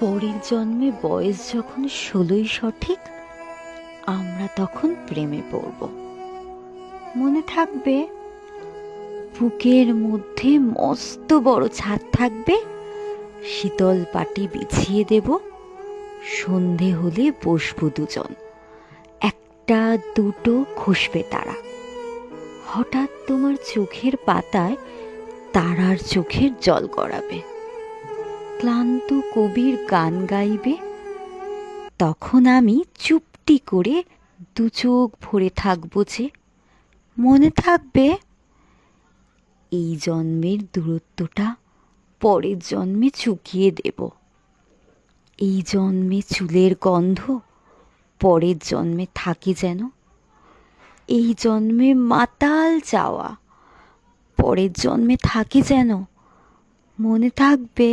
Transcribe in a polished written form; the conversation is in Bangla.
পরের জন্মে বয়স যখন 16ই সঠিক, আমরা তখন প্রেমে পড়ব। মনে থাকবে, বুকের মধ্যে মস্ত বড় ছাদ থাকবে, শীতল পাটি বিছিয়ে দেব, সন্ধে হলে বসবো দুজন, একটা দুটো খসবে তারা। হঠাৎ তোমার চোখের পাতায় তারার চোখের জল গড়াবে, ক্লান্ত কবির গান গাইবে, তখন আমি চুপটি করে দু চোখ ভরে থাকবো যে। মনে থাকবে, এই জন্মের দূরত্বটা পরের জন্মে চুকিয়ে দেব, এই জন্মে চুলের গন্ধ পরের জন্মে থাকে যেন, এই জন্মে মাতাল চাওয়া পরের জন্মে থাকে যেন। মনে থাকবে।